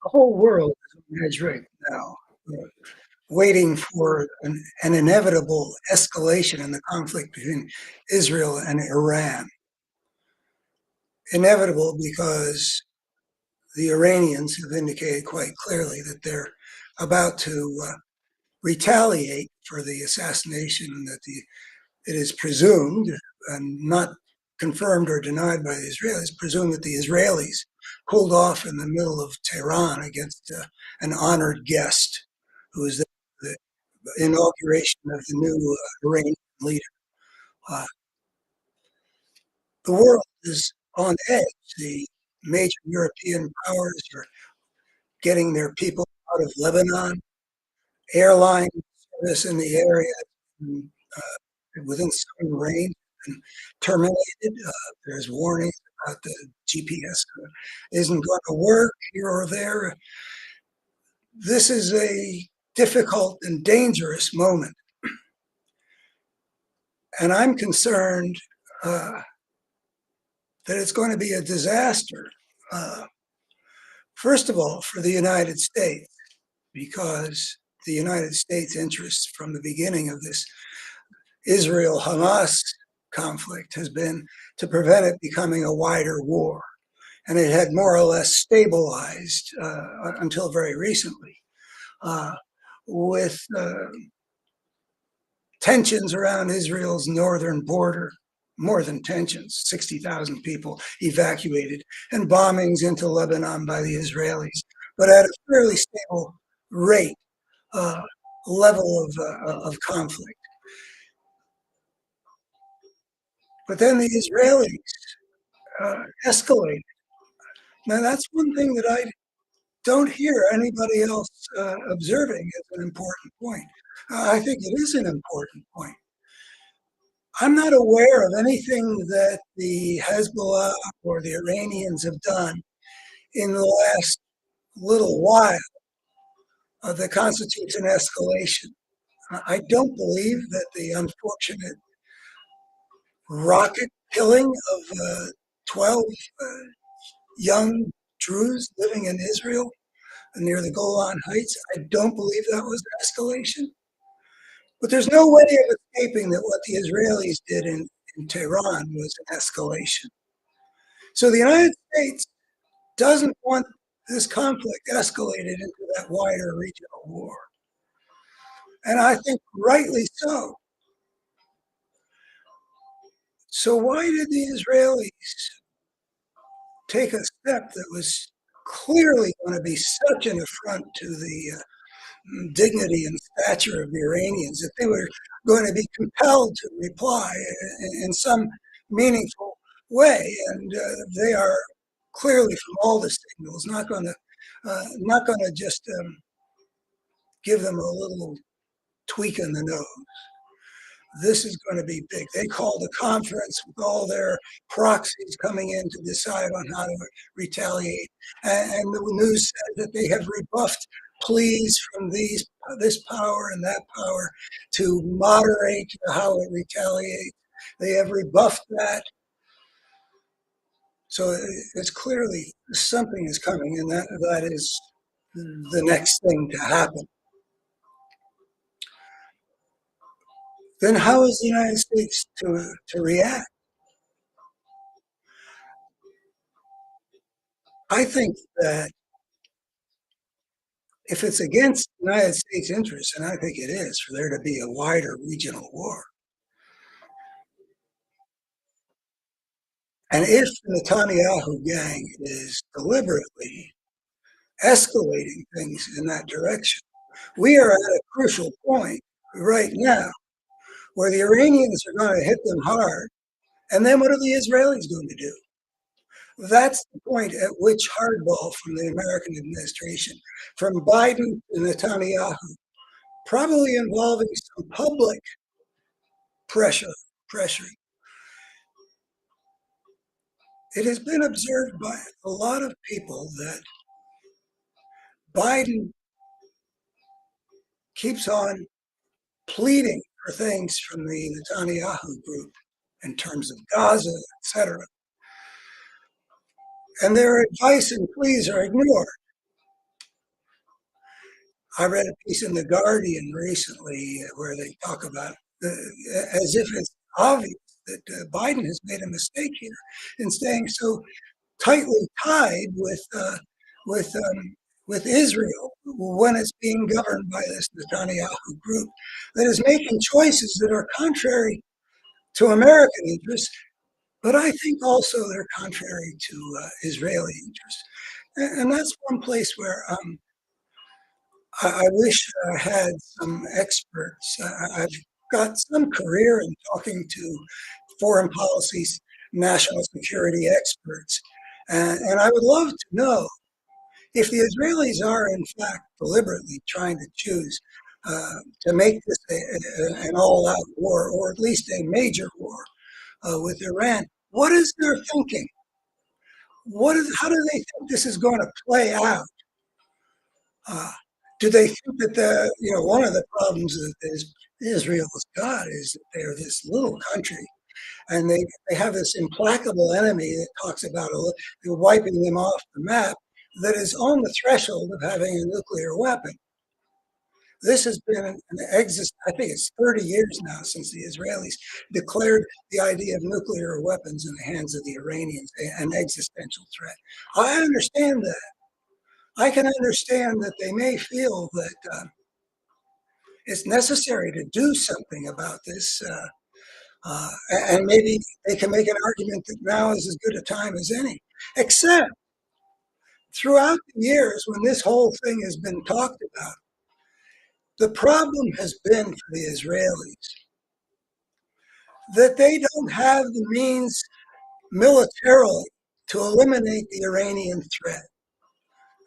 The whole world is on edge right now, uh, waiting for an inevitable escalation in the conflict between Israel and Iran. Inevitable because the Iranians have indicated quite clearly that they're about to retaliate for the assassination that it is presumed, and not confirmed or denied by the Israelis, presumed that the Israelis pulled off in the middle of Tehran against an honored guest who was the inauguration of the new Iranian leader. Uh, the world is on edge. The major European powers are getting their people out of Lebanon. Airline service in the area within some range and terminated. There's warnings about the GPS isn't going to work here or there. This is a difficult and dangerous moment. And I'm concerned that it's going to be a disaster. Uh, First of all, for the United States, because the United States' interests from the beginning of this Israel-Hamas conflict has been to prevent it becoming a wider war. And it had more or less stabilized until very recently with tensions around Israel's northern border, more than tensions, 60,000 people evacuated, and bombings into Lebanon by the Israelis, but at a fairly stable rate, level of conflict. But then the Israelis escalated. Now, that's one thing that I don't hear anybody else observing as an important point. I think it is an important point. I'm not aware of anything that the Hezbollah or the Iranians have done in the last little while that constitutes an escalation. I don't believe that the unfortunate rocket killing of 12 young Druze living in Israel near the Golan Heights, I don't believe that was escalation. But there's no way of escaping that what the Israelis did in Tehran was an escalation. So the United States doesn't want this conflict escalated into that wider regional war. And I think rightly so. So why did the Israelis take a step that was clearly going to be such an affront to the dignity and stature of the Iranians that they were going to be compelled to reply in some meaningful way? And they are clearly, from all the signals, not going to just give them a little tweak in the nose. This is going to be big. They called a conference with all their proxies coming in to decide on how to retaliate. And the news said that they have rebuffed pleas from this power and that power to moderate how it retaliates. They have rebuffed that. So it's clearly something is coming, and that is the next thing to happen. Then how is the United States to react? I think that if it's against the United States interests, and I think it is, for there to be a wider regional war, and if the Netanyahu gang is deliberately escalating things in that direction, we are at a crucial point right now where the Iranians are going to hit them hard, and then what are the Israelis going to do? That's the point at which hardball from the American administration, from Biden to Netanyahu, probably involving some public pressuring. It has been observed by a lot of people that Biden keeps on pleading for things from the Netanyahu group in terms of Gaza, etc. And their advice and pleas are ignored. I read a piece in The Guardian recently where they talk about as if it's obvious that Biden has made a mistake here in staying so tightly tied with with Israel when it's being governed by this Netanyahu group that is making choices that are contrary to American interests, but I think also they're contrary to Israeli interests. And that's one place where I wish I had some experts. I've got some career in talking to foreign policy, national security experts. And I would love to know if the Israelis are, in fact, deliberately trying to choose to make this an all out war, or at least a major war with Iran. What is their thinking? How do they think this is going to play out? Uh, do they think that one of the problems that Israel has got is that they're this little country and they have this implacable enemy that talks about wiping them off the map that is on the threshold of having a nuclear weapon. This has been I think it's 30 years now since the Israelis declared the idea of nuclear weapons in the hands of the Iranians an existential threat. I understand that. I can understand that they may feel that it's necessary to do something about this. And maybe they can make an argument that now is as good a time as any. Except throughout the years when this whole thing has been talked about, the problem has been for the Israelis that they don't have the means militarily to eliminate the Iranian threat.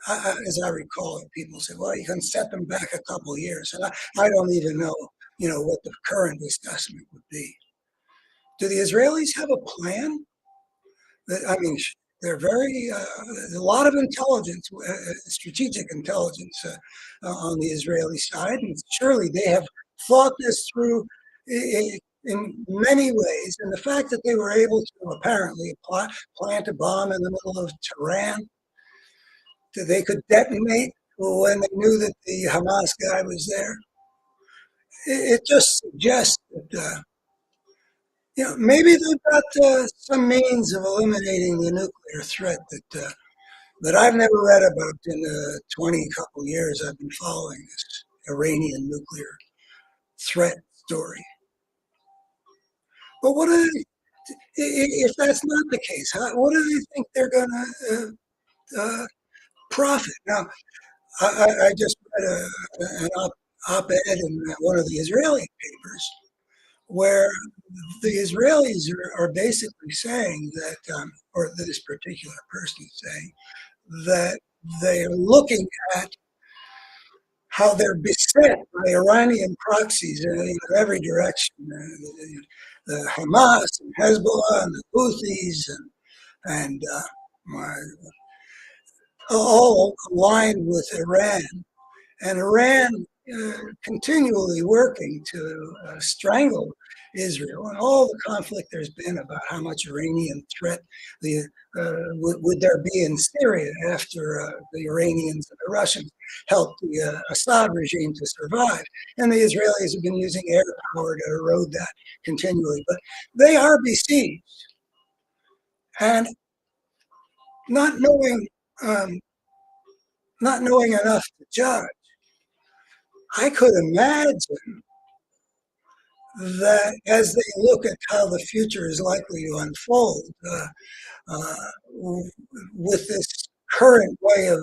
As I recall it, people say, well, you can set them back a couple of years. And I don't even know, what the current assessment would be. Do the Israelis have a plan? I mean, they're a lot of intelligence, strategic intelligence on the Israeli side, and surely they have thought this through in many ways. And the fact that they were able to apparently plant a bomb in the middle of Tehran that they could detonate when they knew that the Hamas guy was there, it just suggests that maybe they've got some means of eliminating the nuclear threat that I've never read about in the 20 couple years I've been following this Iranian nuclear threat story. But if that's not the case? What do they think they're going to profit? Now, I just read an op-ed in one of the Israeli papers where the Israelis are basically saying that, or this particular person is saying, that they're looking at how they're beset by Iranian proxies in every direction. The Hamas and Hezbollah and the Houthis and all aligned with Iran. And Iran continually working to strangle Israel, and all the conflict there's been about how much Iranian threat would there be in Syria after the Iranians and the Russians helped the Assad regime to survive. And the Israelis have been using air power to erode that continually. But they are besieged. And not knowing, um, not knowing enough to judge, I could imagine that as they look at how the future is likely to unfold uh, with this current way of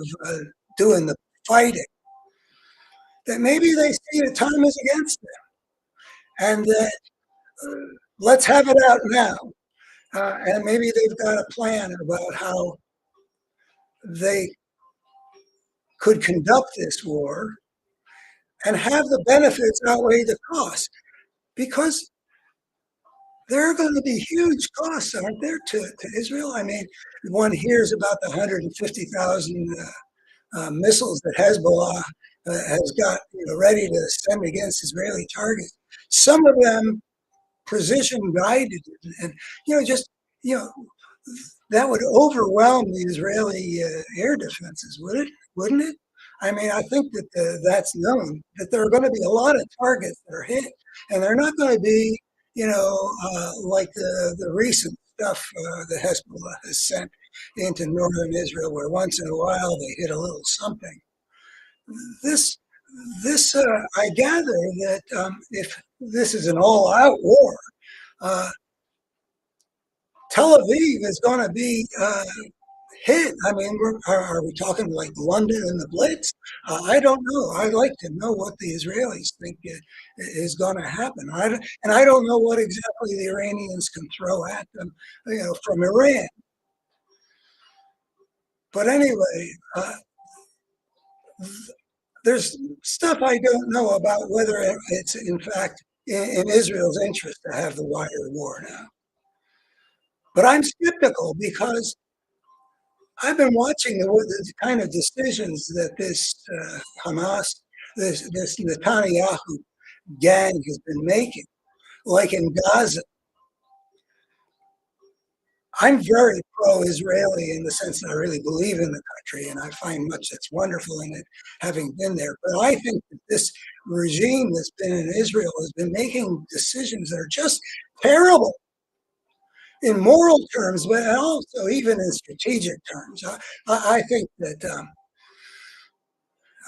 doing the fighting, that maybe they see that time is against them and that let's have it out now. And maybe they've got a plan about how they could conduct this war and have the benefits outweigh the costs. Because there are going to be huge costs, aren't there, to Israel? I mean, one hears about the 150,000 missiles that Hezbollah has got ready to send against Israeli targets. Some of them precision guided, and just you know that would overwhelm the Israeli air defenses, wouldn't it? I mean, I think that that's known that there are going to be a lot of targets that are hit, and they're not going to be, like the recent stuff that Hezbollah has sent into northern Israel, where once in a while they hit a little something. This, I gather that if this is an all-out war, uh, Tel Aviv is going to be hit. I mean, are we talking like London and the Blitz? I don't know. I'd like to know what the Israelis think is going to happen. And I don't know what exactly the Iranians can throw at them, from Iran. But anyway, there's stuff I don't know about whether it's in fact in Israel's interest to have the wider war now. But I'm skeptical because I've been watching the kind of decisions that this Hamas, this Netanyahu gang has been making, like in Gaza. I'm very pro-Israeli in the sense that I really believe in the country, and I find much that's wonderful in it, having been there. But I think that this regime that's been in Israel has been making decisions that are just terrible in moral terms, but also even in strategic terms. I think that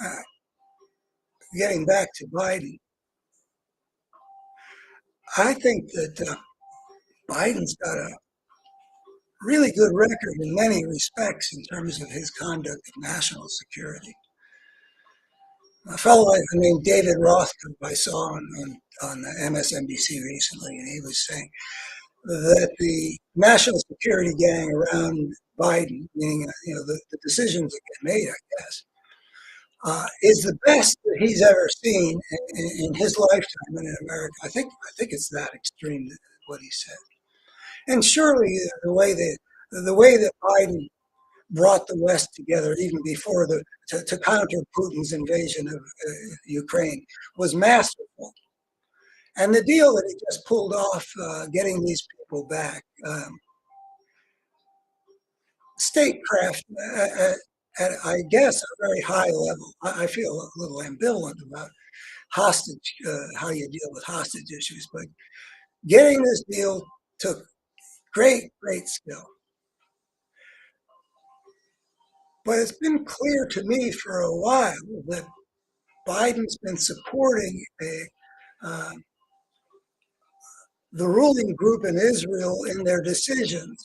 uh, getting back to Biden, I think that Biden's got a really good record in many respects in terms of his conduct of national security. A fellow named David Rothkopf I saw on MSNBC recently, and he was saying that the national security gang around Biden, meaning the decisions that get made, I guess, is the best that he's ever seen in his lifetime in America. I think it's that extreme what he said. And surely the way that Biden brought the West together even before to counter Putin's invasion of Ukraine was masterful. And the deal that he just pulled off, getting these people back, statecraft at, I guess, a very high level. I feel a little ambivalent about hostage, how you deal with hostage issues, but getting this deal took great, great skill. But it's been clear to me for a while that Biden's been supporting uh, the ruling group in Israel in their decisions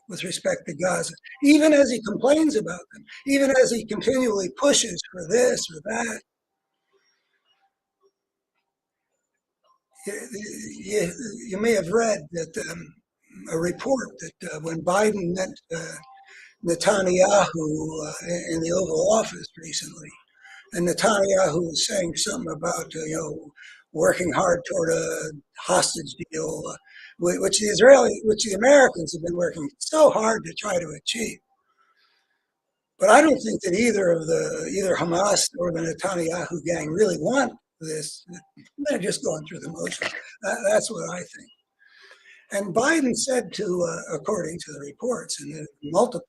with respect to Gaza, even as he complains about them, even as he continually pushes for this or that. You may have read that a report that when Biden met Netanyahu in the Oval Office recently, and Netanyahu was saying something about working hard toward a hostage deal, which the Americans have been working so hard to try to achieve. But I don't think that either Hamas or the Netanyahu gang really want this. They're just going through the motions. That's what I think. And Biden said according to the reports in multiple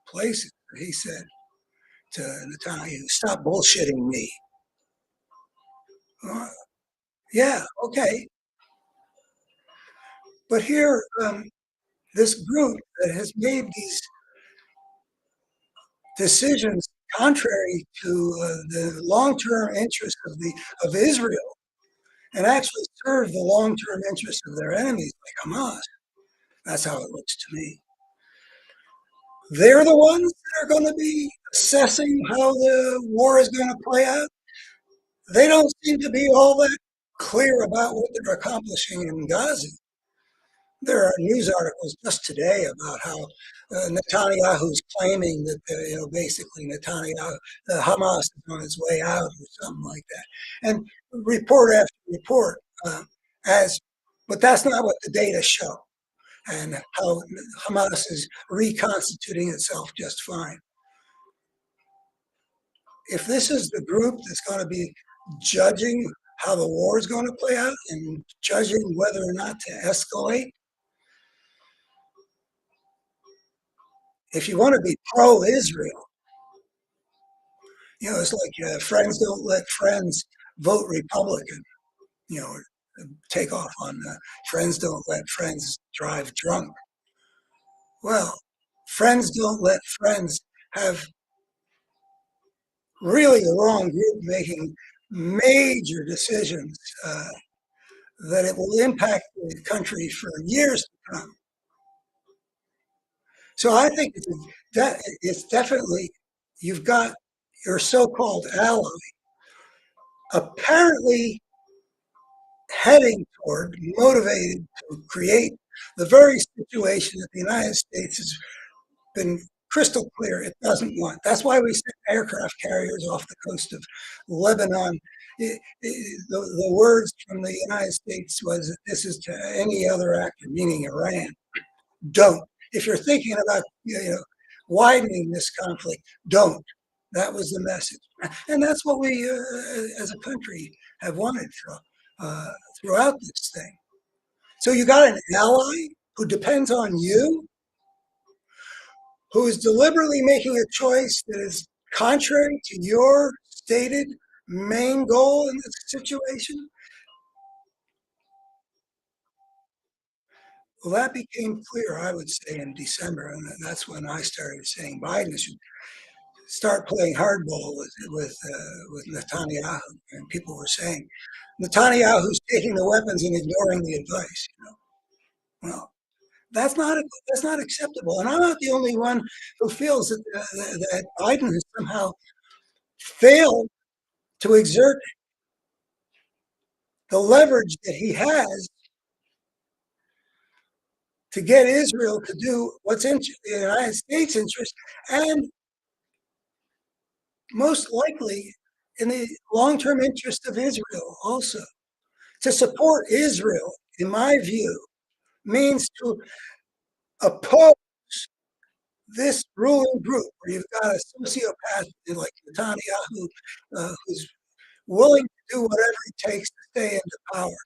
places, he said to Netanyahu, "Stop bullshitting me." Uh, yeah, okay. But here, this group that has made these decisions contrary to the long-term interests of Israel, and actually serve the long-term interests of their enemies like Hamas. That's how it looks to me. They're the ones that are going to be assessing how the war is going to play out. They don't seem to be all that clear about what they're accomplishing in Gaza. There are news articles just today about how Netanyahu's claiming that basically Hamas is on its way out or something like that, and report after report as, but that's not what the data show, and how Hamas is reconstituting itself just fine. If this is the group that's going to be judging how the war is going to play out and judging whether or not to escalate, if you want to be pro-Israel, It's like friends don't let friends vote Republican. You know, take off on friends don't let friends drive drunk. Well, friends don't let friends have really the wrong group making major decisions that it will impact the country for years to come. So I think it's definitely, you've got your so-called ally apparently heading toward, motivated to create the very situation that the United States has been crystal clear it doesn't want. That's why we sent aircraft carriers off the coast of Lebanon. The words from the United States was that this is to any other actor, meaning Iran. Don't. If you're thinking about widening this conflict, don't. That was the message, and that's what we, as a country, have wanted throughout this thing. So you got an ally who depends on you, who is deliberately making a choice that is contrary to your stated main goal in this situation. Well, that became clear, I would say, in December, and that's when I started saying Biden should start playing hardball with Netanyahu. And people were saying Netanyahu's taking the weapons and ignoring the advice. Well, that's not acceptable. And I'm not the only one who feels that Biden has somehow failed to exert the leverage that he has to get Israel to do what's in the United States' interest, and most likely in the long-term interest of Israel also. To support Israel, in my view, means to oppose this ruling group where you've got a sociopath like Netanyahu who's willing to do whatever it takes to stay into power,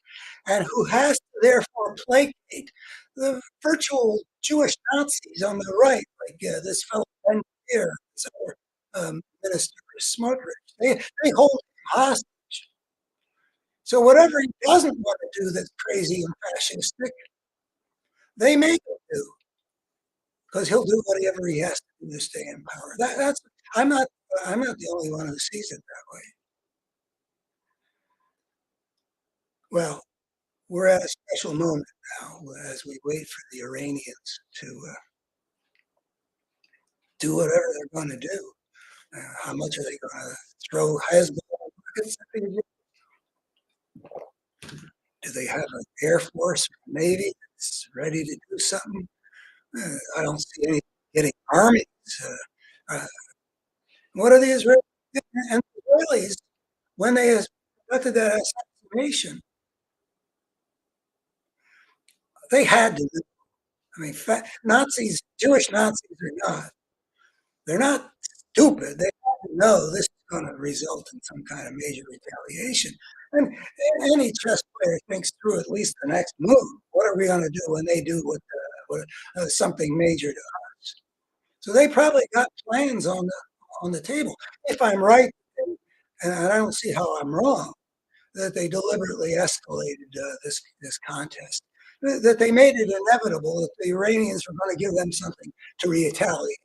and who has to therefore placate the virtual Jewish Nazis on the right, like this fellow Ben Gvir, this other minister Smotrich. They hold him hostage. So whatever he doesn't want to do that's crazy and fascistic, they make him do, because he'll do whatever he has to do to stay in power. That's I'm not I'm not the only one who sees it that way. Well, we're at a special moment now as we wait for the Iranians to do whatever they're going to do. How much are they going to throw Hezbollah? Do they have an air force, or navy that's ready to do something? I don't see any getting armies. Uh, what are the Israelis? And the Israelis, when they conducted that assassination, they had to. I mean, Nazis, Jewish Nazis are not. They're not stupid. They have to know this is going to result in some kind of major retaliation. And any chess player thinks through at least the next move. What are we going to do when they do something major to us? So they probably got plans on the table. If I'm right, and I don't see how I'm wrong, that they deliberately escalated this contest, that they made it inevitable that the Iranians were going to give them something to retaliate.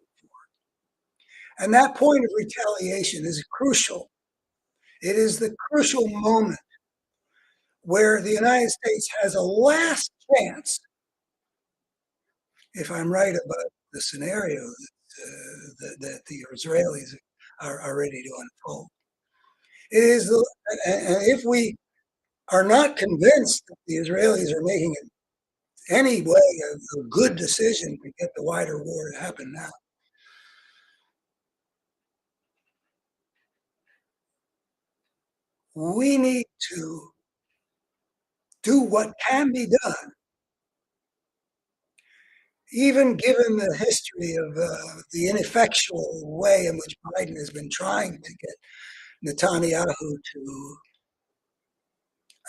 And that point of retaliation is crucial. It is the crucial moment where the United States has a last chance, if I'm right about the scenario that the Israelis are ready to unfold. It is, and if we are not convinced that the Israelis are making it any way a good decision to get the wider war to happen now, we need to do what can be done, even given the history of the ineffectual way in which Biden has been trying to get Netanyahu to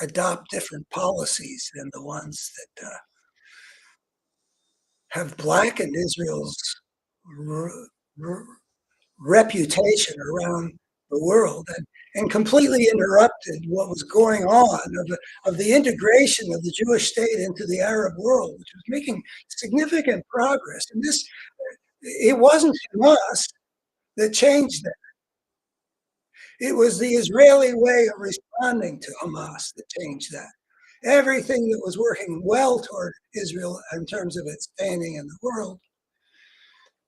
adopt different policies than the ones that have blackened Israel's reputation around the world and completely interrupted what was going on of the integration of the Jewish state into the Arab world, which was making significant progress. And this, it wasn't Hamas that changed that. It was the Israeli way of responding to Hamas that changed that. Everything that was working well toward Israel in terms of its standing in the world,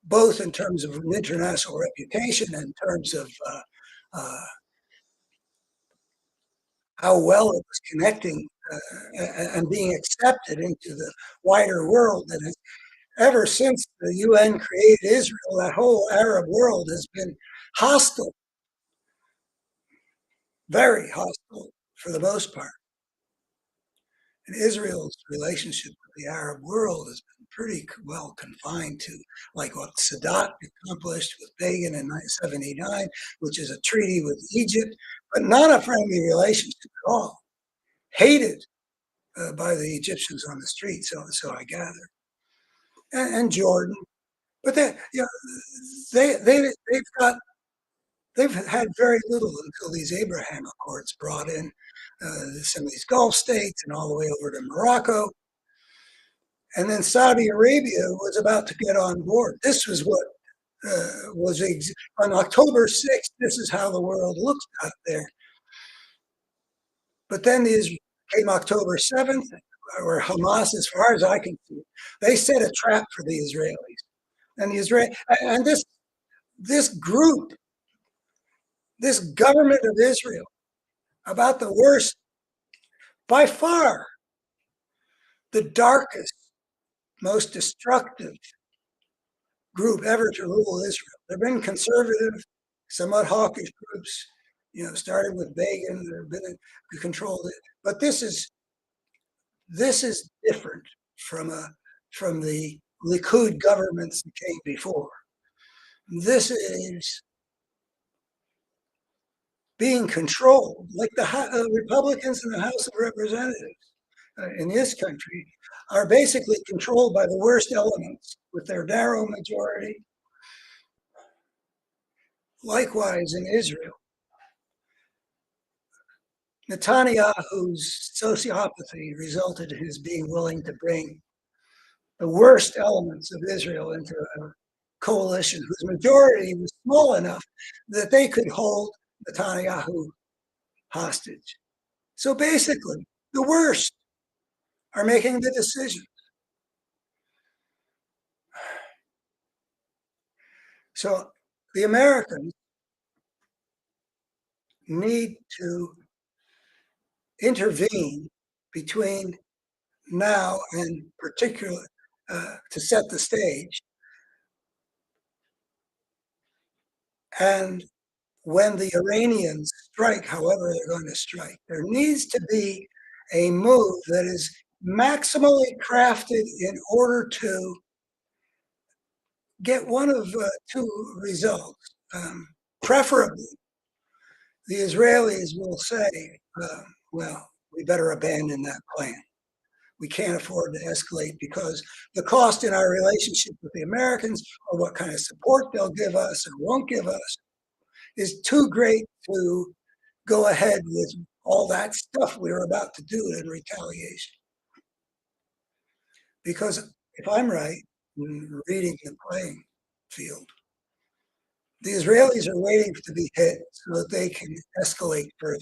both in terms of an international reputation and in terms of uh, how well it was connecting and being accepted into the wider world. And ever since the UN created Israel, that whole Arab world has been hostile, very hostile for the most part. And Israel's relationship with the Arab world has been pretty well confined to like what Sadat accomplished with Begin in 1979, which is a treaty with Egypt, but not a friendly relationship at all. Hated by the Egyptians on the street, so I gather, and Jordan. But they've got they've had very little until these Abraham Accords brought in some of these Gulf states and all the way over to Morocco. And then Saudi Arabia was about to get on board. This was what was on October 6th. This is how the world looks out there. But then came October 7th, where Hamas, as far as I can see, they set a trap for the Israelis. And this group, this government of Israel, about the worst, by far, the darkest, most destructive group ever to rule Israel. There have been conservative, somewhat hawkish groups, started with Begin, that have been who controlled it. But this is different from the Likud governments that came before. This is being controlled, like the Republicans in the House of Representatives in this country are basically controlled by the worst elements with their narrow majority. Likewise in Israel, Netanyahu's sociopathy resulted in his being willing to bring the worst elements of Israel into a coalition whose majority was small enough that they could hold Netanyahu hostage. So basically, the worst are making the decision. So the Americans need to intervene between now and particularly to set the stage. And when the Iranians strike, however they're going to strike, there needs to be a move that is maximally crafted in order to get one of two results. Preferably, the Israelis will say, well, we better abandon that plan. We can't afford to escalate because the cost in our relationship with the Americans, or what kind of support they'll give us or won't give us, is too great to go ahead with all that stuff we were about to do in retaliation. Because if I'm right in reading the playing field, the Israelis are waiting to be hit so that they can escalate further.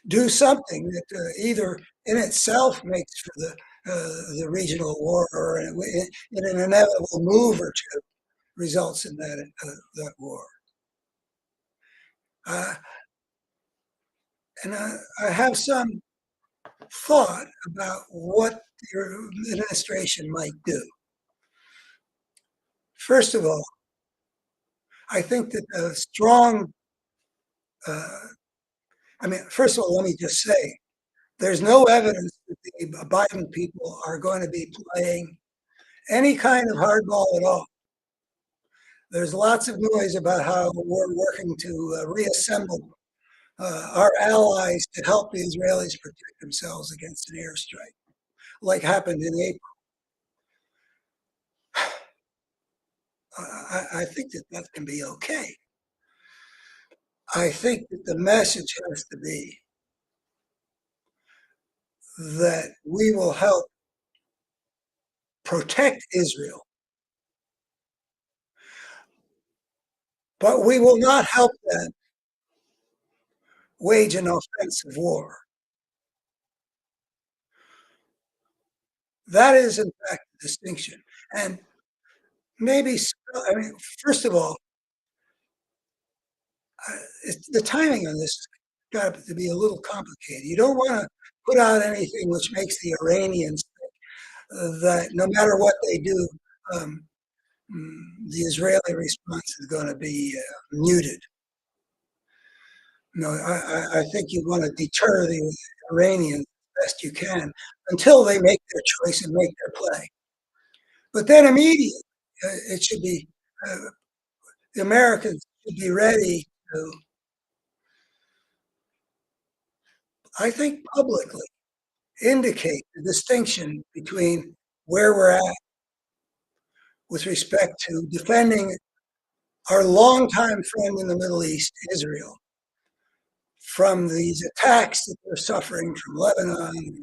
Do something that either in itself makes for the regional war, or in an inevitable move or two results in that war. And I have some thought about what your administration might do. First of all, I think that a strong, first of all, let me just say, there's no evidence that the Biden people are going to be playing any kind of hardball at all. There's lots of noise about how we're working to reassemble our allies to help the Israelis protect themselves against an airstrike, like happened in April. I think that can be okay. I think that the message has to be that we will help protect Israel, but we will not help them wage an offensive war. That is, in fact, the distinction. And maybe, I mean, first of all, the timing on this has got to be a little complicated. You don't want to put out anything which makes the Iranians think that no matter what they do, um, the Israeli response is going to be muted. No, I think you want to deter the Iranians as best you can until they make their choice and make their play. But then immediately, it should be the Americans should be ready to, I think, publicly indicate the distinction between where we're at with respect to defending our longtime friend in the Middle East, Israel, from these attacks that they're suffering from Lebanon,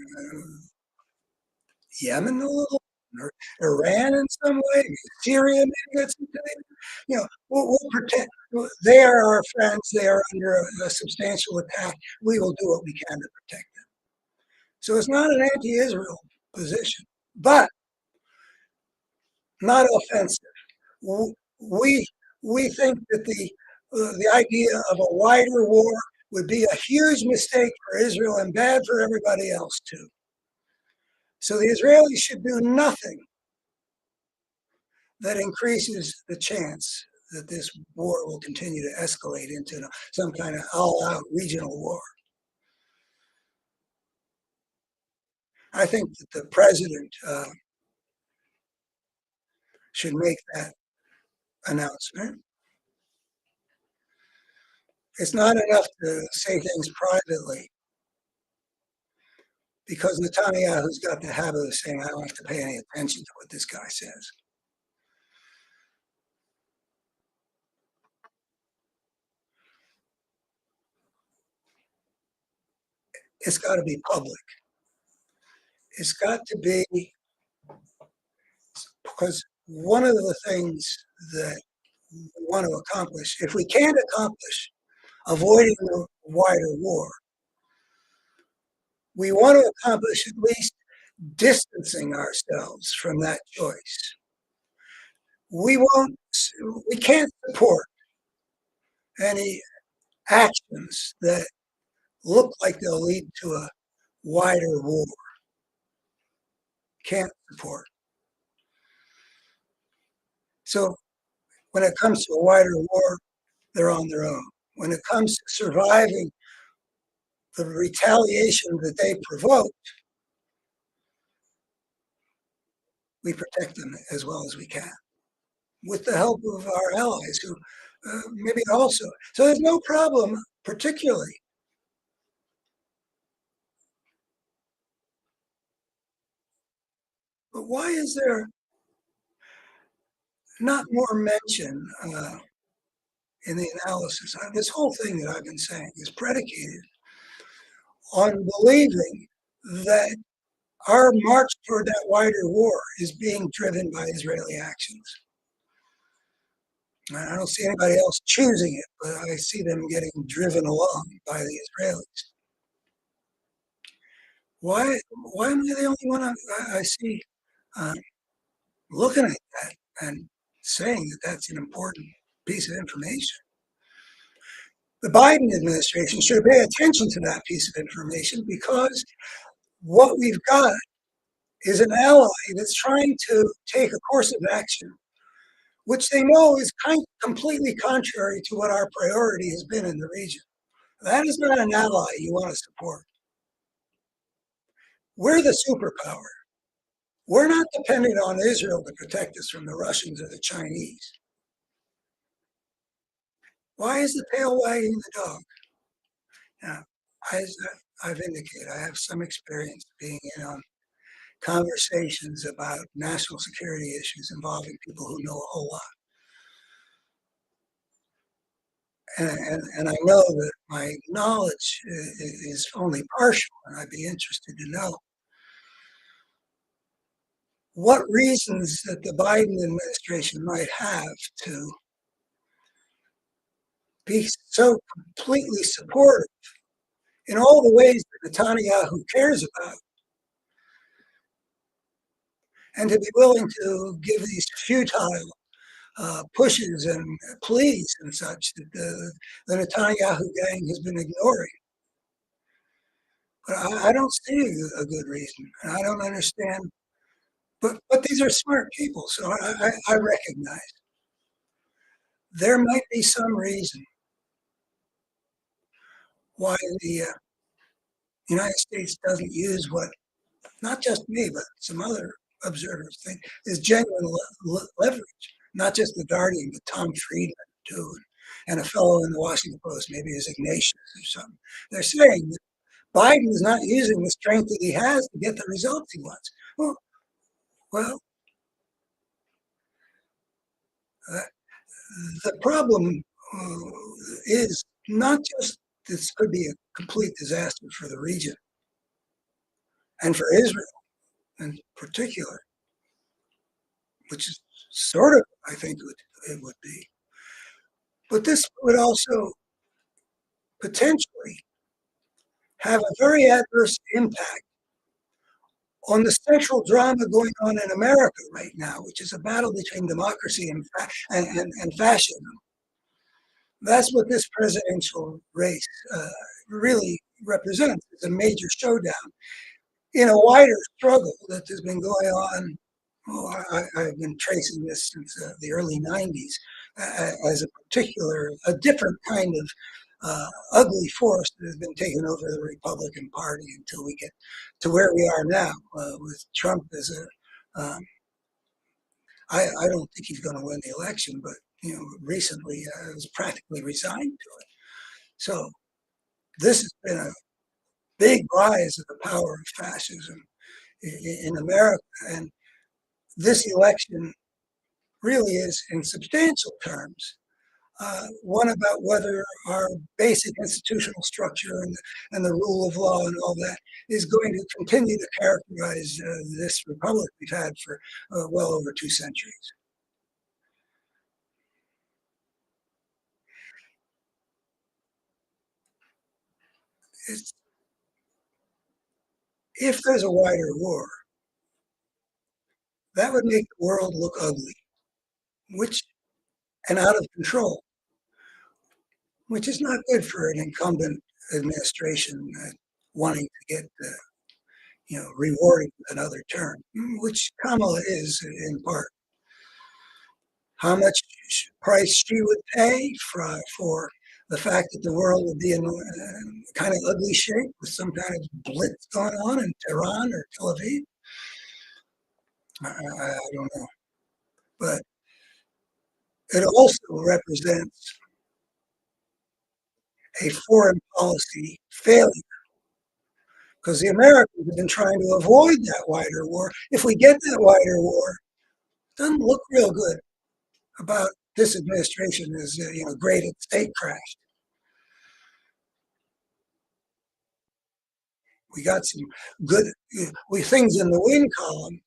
Yemen a little, or Iran in some way, Syria maybe got something. We'll pretend they are our friends. They are under a substantial attack. We will do what we can to protect them. So it's not an anti-Israel position, but not offensive. We we think that the idea of a wider war would be a huge mistake for Israel and bad for everybody else too. So the Israelis should do nothing that increases the chance that this war will continue to escalate into some kind of all-out regional war. I think that the president should make that announcement. It's not enough to say things privately, because Netanyahu's got the habit of saying, I don't have to pay any attention to what this guy says. It's got to be public. It's got to be, because one of the things that we want to accomplish, if we can't accomplish avoiding a wider war, we want to accomplish at least distancing ourselves from that choice. We can't support any actions that look like they'll lead to a wider war. Can't support. So when it comes to a wider war, they're on their own. When it comes to surviving the retaliation that they provoked, we protect them as well as we can, with the help of our allies who maybe also. So there's no problem, particularly. But why is there not more mention in the analysis? This whole thing that I've been saying is predicated on believing that our march toward that wider war is being driven by Israeli actions. I don't see anybody else choosing it, but I see them getting driven along by the Israelis. Why am I the only one I see looking at that and saying that that's an important piece of information? The Biden administration should pay attention to that piece of information, because what we've got is an ally that's trying to take a course of action which they know is completely contrary to what our priority has been in the region. That is not an ally you want to support. We're the superpower. We're not dependent on Israel to protect us from the Russians or the Chinese. Why is the tail wagging the dog? Now, as I've indicated, I have some experience being in on conversations about national security issues involving people who know a whole lot. and I know that my knowledge is only partial, and I'd be interested to know what reasons that the Biden administration might have to be so completely supportive in all the ways that Netanyahu cares about, and to be willing to give these futile pushes and pleas and such that the Netanyahu gang has been ignoring. But I don't see a good reason. And I don't understand. But these are smart people, so I recognize there might be some reason why the United States doesn't use what not just me, but some other observers think is genuine leverage. Not just the Guardian, but Tom Friedman too, and a fellow in the Washington Post, maybe is Ignatius or something. They're saying that Biden is not using the strength that he has to get the results he wants. Well, uh, the problem is not just this could be a complete disaster for the region and for Israel in particular, which is sort of, I think, it would be. But this would also potentially have a very adverse impact on the central drama going on in America right now, which is a battle between democracy and fascism. That's what this presidential race really represents. It's a major showdown in a wider struggle that has been going on. I've been tracing this since the early 90s as a different kind of ugly force that has been taking over the Republican Party until we get to where we are now with Trump as I don't think he's going to win the election, but recently has practically resigned to it. So this has been a big rise of the power of fascism in America, and this election really is, in substantial terms, one about whether our basic institutional structure and the rule of law and all that is going to continue to characterize this republic we've had for well over 2 centuries. It's, if there's a wider war, that would make the world look ugly, which and out of control, which is not good for an incumbent administration wanting to get rewarded with another term, which Kamala is in part. How much price she would pay for the fact that the world would be in kind of ugly shape with some kind of blitz going on in Tehran or Tel Aviv, I don't know. But it also represents a foreign policy failure because the Americans have been trying to avoid that wider war. If we get that wider war, it doesn't look real good about this administration is great at statecraft. We got some good things in the win column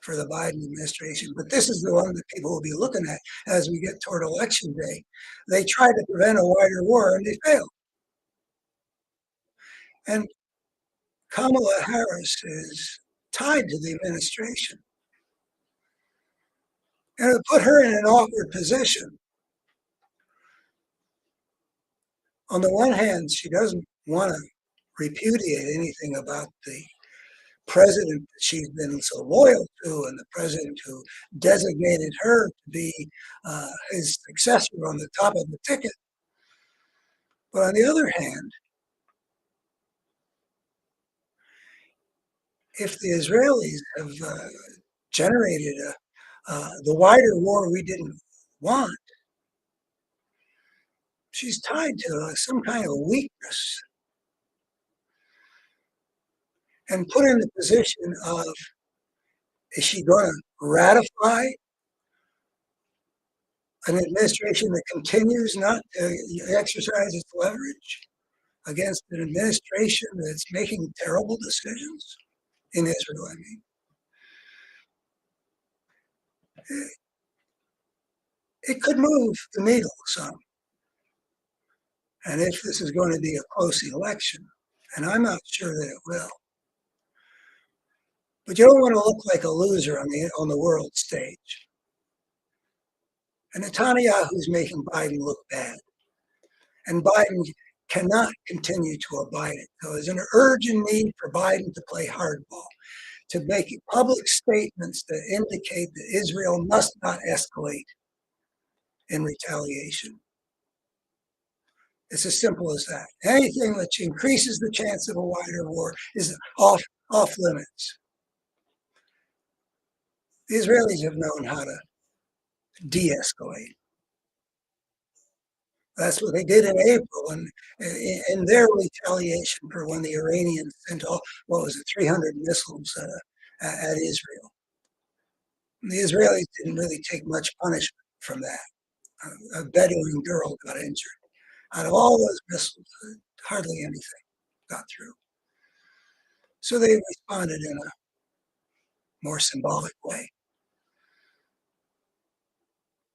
for the Biden administration, but this is the one that people will be looking at as we get toward election day. They tried to prevent a wider war and they failed. And Kamala Harris is tied to the administration. And it put her in an awkward position. On the one hand, she doesn't want to repudiate anything about the president that she's been so loyal to and the president who designated her to be his successor on the top of the ticket. But on the other hand, if the Israelis have generated the wider war we didn't want, she's tied to some kind of weakness and put in the position of, is she going to ratify an administration that continues not to exercise its leverage against an administration that's making terrible decisions in Israel, I mean. It could move the needle some. And if this is going to be a close election, and I'm not sure that it will, but you don't want to look like a loser on the world stage. And Netanyahu's making Biden look bad. And Biden cannot continue to abide it. So there's an urgent need for Biden to play hardball, to make public statements that indicate that Israel must not escalate in retaliation. It's as simple as that. Anything which increases the chance of a wider war is off limits. The Israelis have known how to de-escalate. That's what they did in April, and in their retaliation for when the Iranians sent all, 300 missiles at Israel. And the Israelis didn't really take much punishment from that. A Bedouin girl got injured. Out of all those missiles, hardly anything got through. So they responded in a more symbolic way.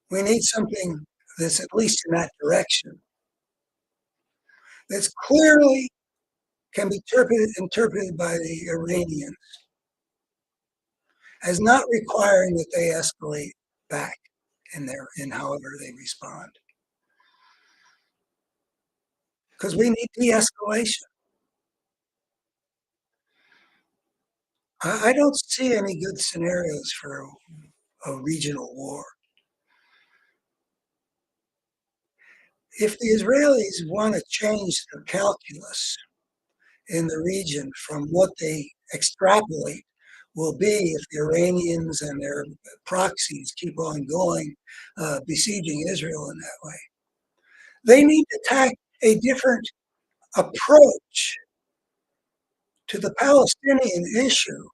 We need something that's at least in that direction, that's clearly can be interpreted by the Iranians as not requiring that they escalate back in however they respond. Because we need de-escalation. I don't see any good scenarios for a regional war. If the Israelis want to change the calculus in the region from what they extrapolate will be if the Iranians and their proxies keep on going, besieging Israel in that way, they need to take a different approach to the Palestinian issue,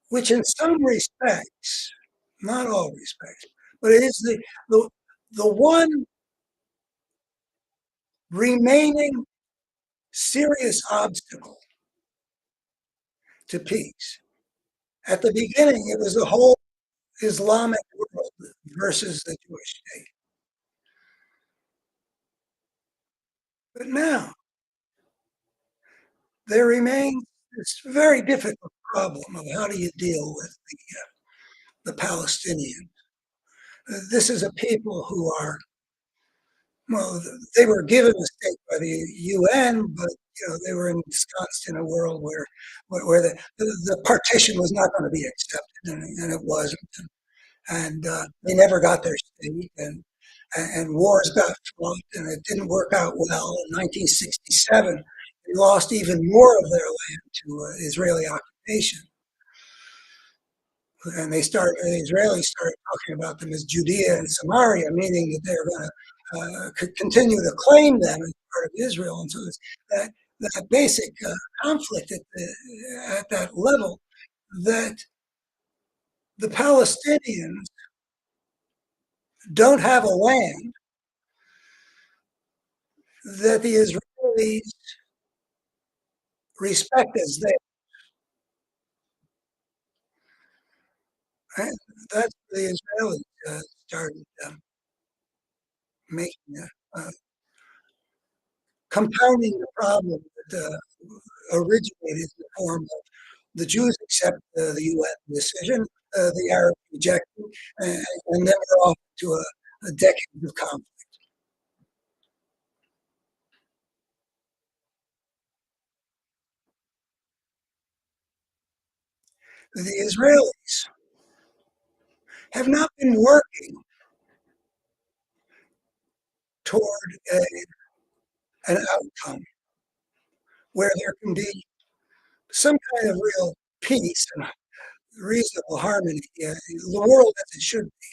which in some respects, not all respects, but it is the one remaining serious obstacle to peace. At the beginning, it was the whole Islamic world versus the Jewish state. But now, there remains this very difficult problem of how do you deal with the Palestinians. This is a people who are, well, they were given a state by the UN, but they were ensconced in a world where the partition was not going to be accepted, and it wasn't. And they never got their state, and wars got fought, and it didn't work out well. In 1967, they lost even more of their land to Israeli occupation. And the Israelis started talking about them as Judea and Samaria, meaning that they're going to continue to claim them as part of Israel. And so it's that basic conflict at that level, that the Palestinians don't have a land that the Israelis respect as theirs. Right? That's the Israelis started making compounding the problem that originated in the form of the Jews accept the UN decision, the Arabs reject it, and then we're off to a decade of conflict. The Israelis have not been working toward an outcome where there can be some kind of real peace and reasonable harmony, the world as it should be.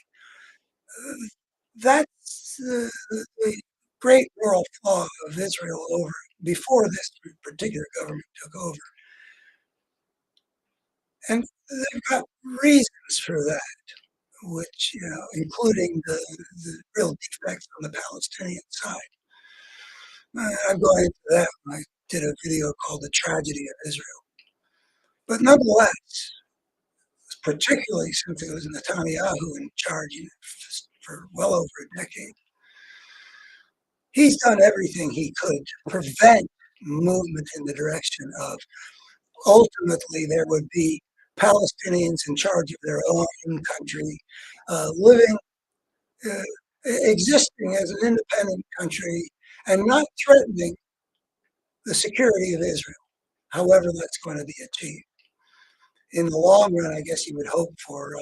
That's the great moral flaw of Israel over before this particular government took over. And they've got reasons for that. which, including the real defects on the Palestinian side. I'm going into that when I did a video called The Tragedy of Israel. But nonetheless, particularly since it was Netanyahu in charge for well over a decade, he's done everything he could to prevent movement in the direction of ultimately there would be Palestinians in charge of their own country, living, uh, existing as an independent country, and not threatening the security of Israel, however that's going to be achieved. In the long run, I guess you would hope for,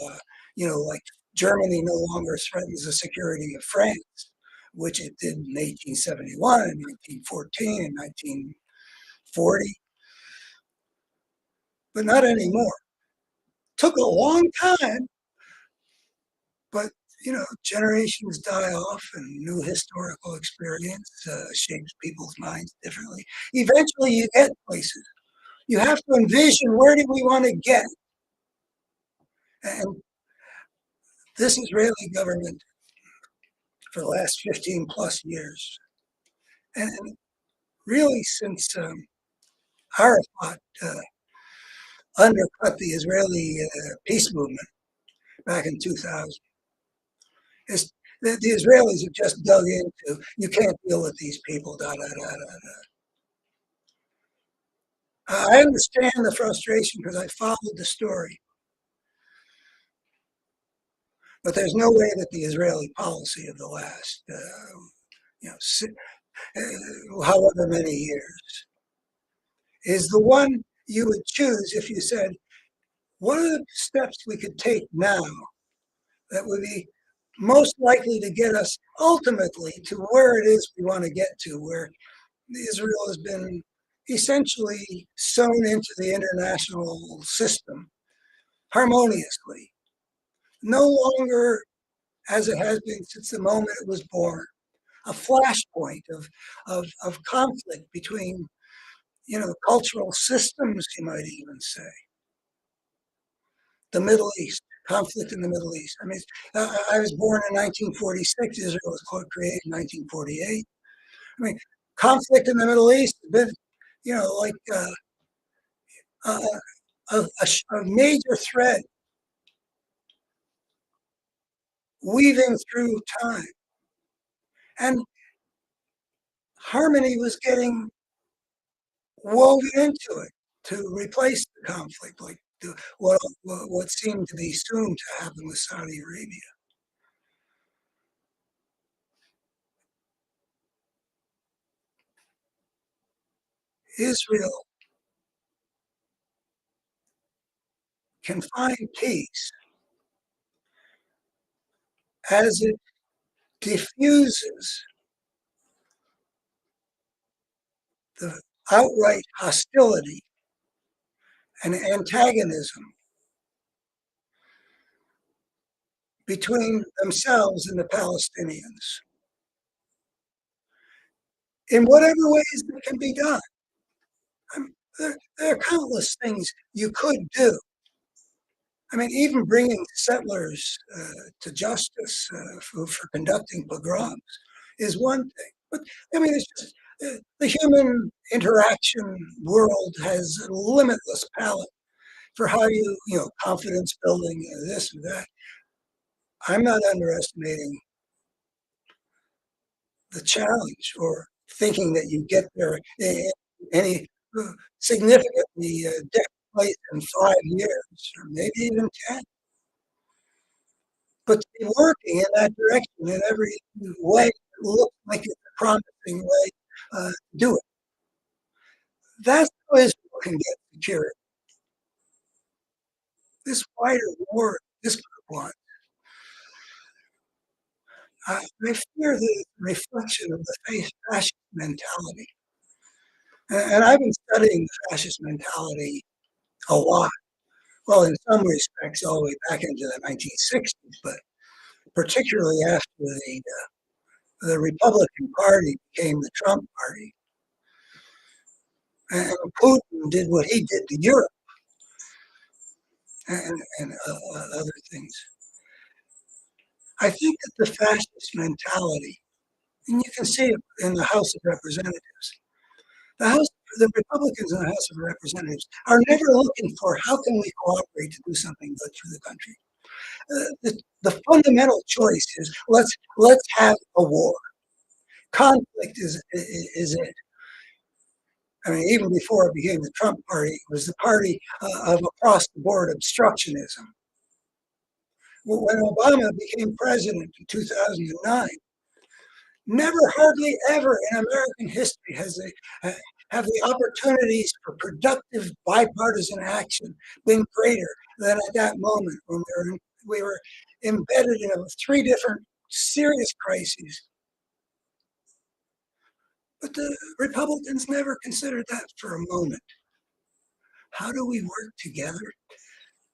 like Germany no longer threatens the security of France, which it did in 1871 and 1914 and 1940, but not anymore. Took a long time, but generations die off and new historical experience shapes people's minds differently. Eventually, you get places. You have to envision where do we want to get? And this Israeli government for the last 15 plus years, and really since Arafat undercut the Israeli peace movement back in 2000, is the Israelis have just dug into, you can't deal with these people, da, da, da, da, da. I understand the frustration because I followed the story. But there's no way that the Israeli policy of the last, however many years, is the one you would choose if you said, what are the steps we could take now that would be most likely to get us ultimately to where it is we want to get to, where Israel has been essentially sewn into the international system harmoniously, no longer as it has been since the moment it was born, a flashpoint of conflict between, cultural systems, you might even say. The Middle East, conflict in the Middle East. I mean, I was born in 1946. Israel was created in 1948. I mean, conflict in the Middle East has been, like a major thread weaving through time. And harmony was getting woven into it to replace the conflict, like what seemed to be soon to happen with Saudi Arabia. Israel can find peace as it diffuses the outright hostility and antagonism between themselves and the Palestinians in whatever ways that can be done. I mean, there are countless things you could do. I mean, even bringing settlers to justice for conducting pogroms is one thing. But I mean, it's just the human interaction world has a limitless palette for how confidence building, this or that. I'm not underestimating the challenge or thinking that you get there in any significantly different place in 5 years or maybe even 10. But to be working in that direction in every way that looks like it's a promising way to do it. That's how Israel can get security. This wider war this group wants. I fear the reflection of the fascist mentality. And I've been studying the fascist mentality a lot. Well, in some respects, all the way back into the 1960s, but particularly after the Republican Party became the Trump Party. And Putin did what he did to Europe and other things. I think that the fascist mentality, and you can see it in the House of Representatives, the House, the Republicans in the House of Representatives are never looking for how can we cooperate to do something good for the country. The fundamental choice is let's have a war. Conflict is it. I mean, even before it became the Trump party, it was the party of across the board obstructionism. When Obama became president in 2009, never, hardly ever in American history have the opportunities for productive bipartisan action been greater than at that moment when we were embedded in three different serious crises. But the Republicans never considered that for a moment. How do we work together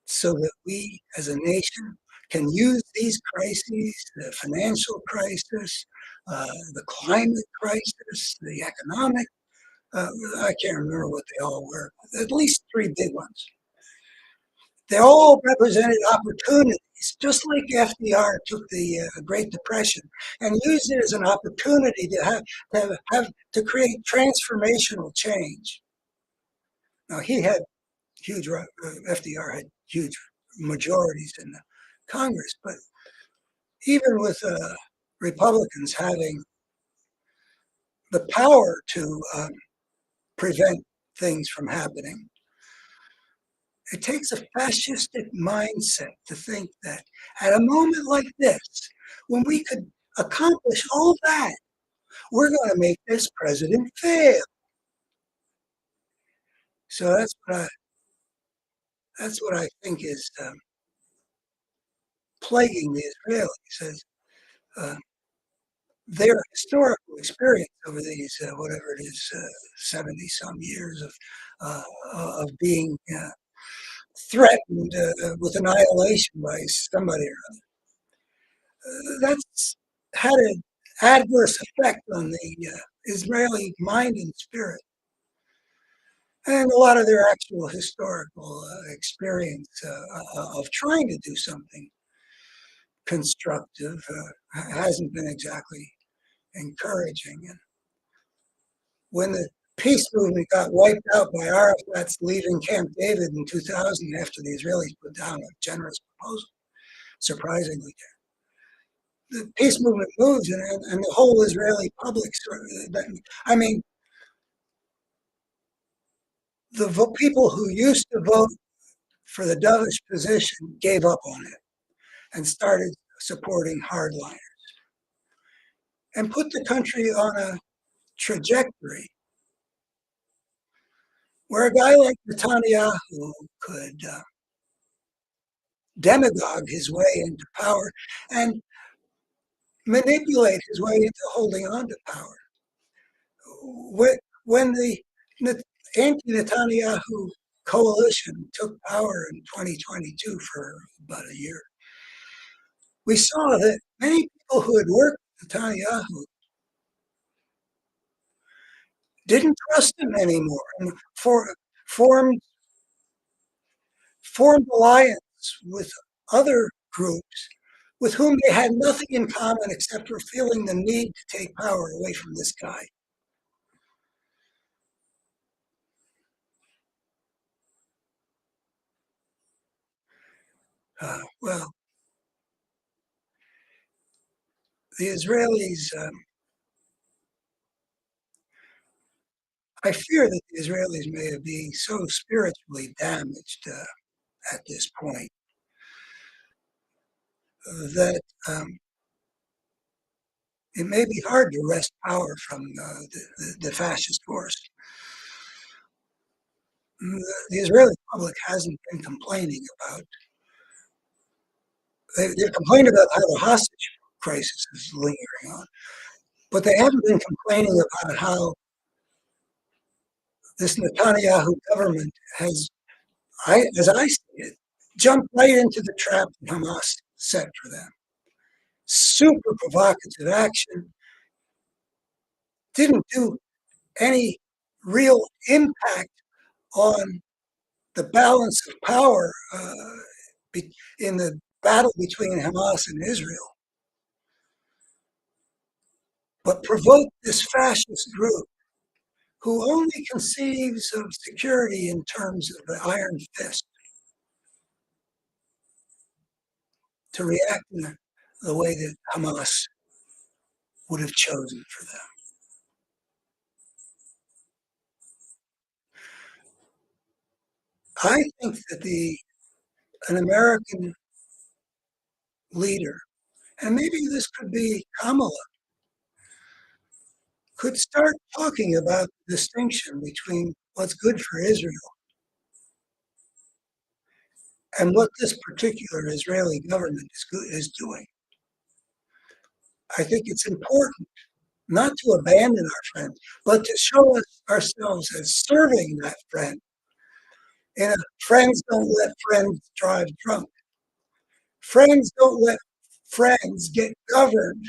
so that we as a nation can use these crises, the financial crisis, the climate crisis, the economic, I can't remember what they all were, at least three big ones. They all represented opportunities, just like FDR took the Great Depression and used it as an opportunity to create transformational change. Now he had FDR had huge majorities in the Congress, but even with Republicans having the power to prevent things from happening, it takes a fascistic mindset to think that at a moment like this, when we could accomplish all that, we're going to make this president fail. So that's what I think is plaguing the Israelis as their historical experience over these whatever it is 70 some years of being threatened with annihilation by somebody or other. That's had an adverse effect on the Israeli mind and spirit, and a lot of their actual historical experience of trying to do something constructive hasn't been exactly encouraging. And when the peace movement got wiped out by Arafat's leaving Camp David in 2000 after the Israelis put down a generous proposal, surprisingly, the peace movement moves and the whole Israeli public, I mean, the people who used to vote for the dovish position gave up on it and started supporting hardliners and put the country on a trajectory where a guy like Netanyahu could demagogue his way into power and manipulate his way into holding on to power. When the anti-Netanyahu coalition took power in 2022 for about a year, we saw that many people who had worked with Netanyahu didn't trust him anymore and formed alliance with other groups with whom they had nothing in common except for feeling the need to take power away from this guy. Well, the Israelis, I fear that the Israelis may be so spiritually damaged at this point that it may be hard to wrest power from the fascist force. The Israeli public hasn't been complaining about. They're complaining about how the hostage crisis is lingering on, but they haven't been complaining about how this Netanyahu government has, as I see it, jumped right into the trap that Hamas set for them. Super provocative action, didn't do any real impact on the balance of power in the battle between Hamas and Israel. but provoke this fascist group who only conceives of security in terms of the iron fist to react in the way that Hamas would have chosen for them. I think that an American leader, and maybe this could be Kamala, could start talking about the distinction between what's good for Israel and what this particular Israeli government is doing. I think it's important not to abandon our friend, but to show ourselves as serving that friend. And friends don't let friends drive drunk. Friends don't let friends get governed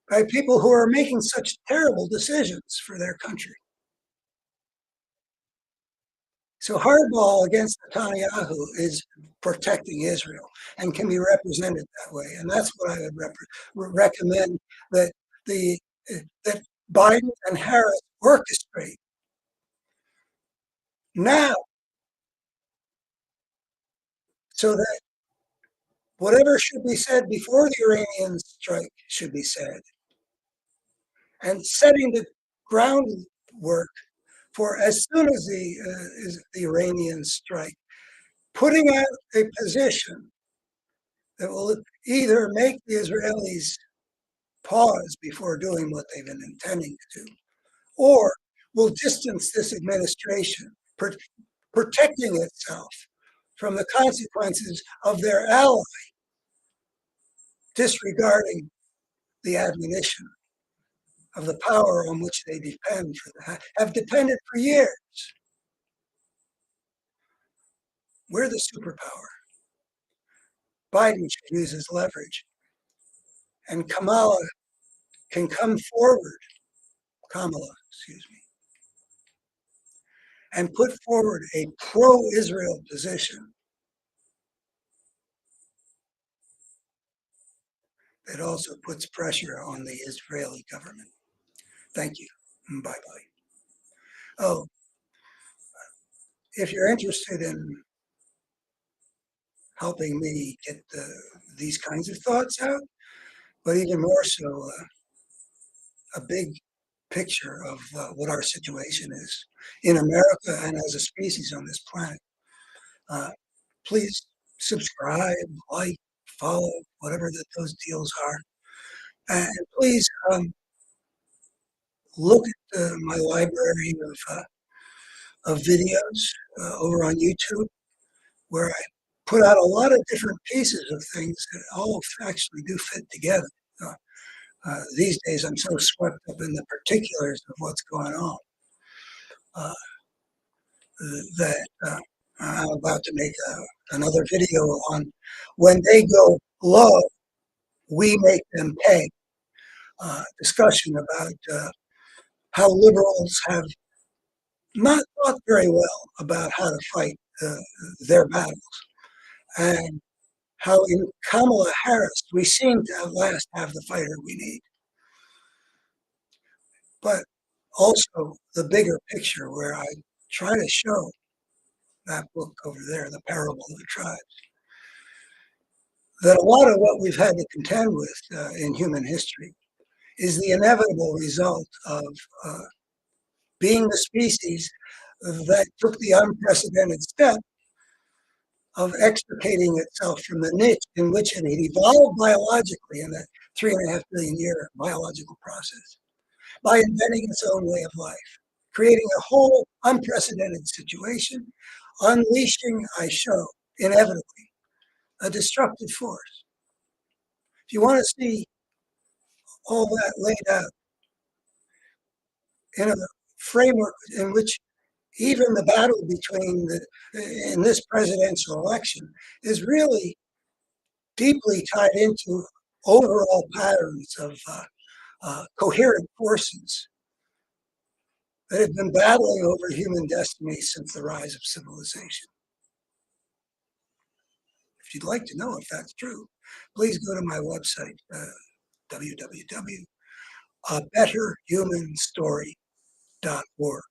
by people who are making such terrible decisions for their country. So Hardball against Netanyahu is protecting Israel and can be represented that way. And that's what I would recommend that the that Biden and Harris orchestrate now, so that whatever should be said before the Iranian strike should be said, and setting the groundwork for as soon as the Iranians strike, putting out a position that will either make the Israelis pause before doing what they've been intending to do, or will distance this administration, protecting itself from the consequences of their ally disregarding the admonition of the power on which they depend have depended for years. We're the superpower. Biden should use his leverage, and Kamala can come forward, excuse me, and put forward a pro-Israel position that also puts pressure on the Israeli government. Thank you. Bye-bye. Oh, if you're interested in helping me get these kinds of thoughts out, but even more so, a big picture of what our situation is in America and as a species on this planet, please subscribe, like, follow, whatever those deals are. And please look at my library of videos over on YouTube, where I put out a lot of different pieces of things that all actually do fit together. These days, I'm so swept up in the particulars of what's going on uh, that I'm about to make another video on when they go low, we make them pay. Discussion about how liberals have not thought very well about how to fight their battles, and how in Kamala Harris we seem to at last have the fighter we need. But also the bigger picture, where I try to show that book over there, The Parable of the Tribes, that a lot of what we've had to contend with in human history is the inevitable result of being the species that took the unprecedented step of extricating itself from the niche in which it had evolved biologically in that 3.5 billion year biological process by inventing its own way of life, creating a whole unprecedented situation, unleashing, I show, inevitably, a destructive force. If you want to see all that laid out in a framework in which even the battle in this presidential election is really deeply tied into overall patterns of coherent forces that have been battling over human destiny since the rise of civilization. If you'd like to know if that's true, please go to my website, www a better human story.org.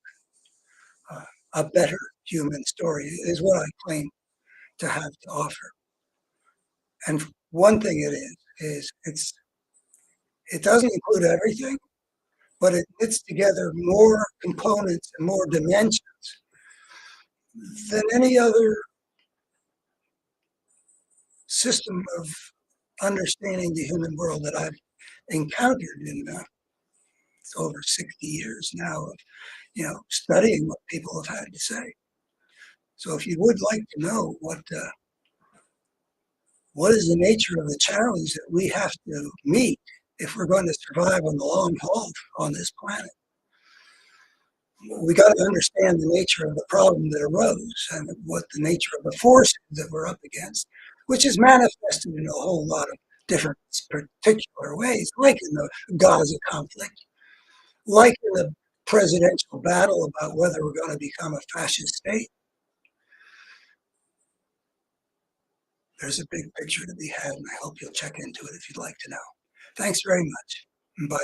Uh, a better human story is what I claim to have to offer. And one thing is it doesn't include everything, but it knits together more components and more dimensions than any other system of understanding the human world that I've encountered in over 60 years now of studying what people have had to say. So if you would like to know what is the nature of the challenge that we have to meet if we're going to survive on the long haul on this planet, we got to understand the nature of the problem that arose and what the nature of the forces that we're up against, which is manifested in a whole lot of different particular ways, like in the Gaza conflict, like in the presidential battle about whether we're going to become a fascist state. There's a big picture to be had, and I hope you'll check into it if you'd like to know. Thanks very much. Bye.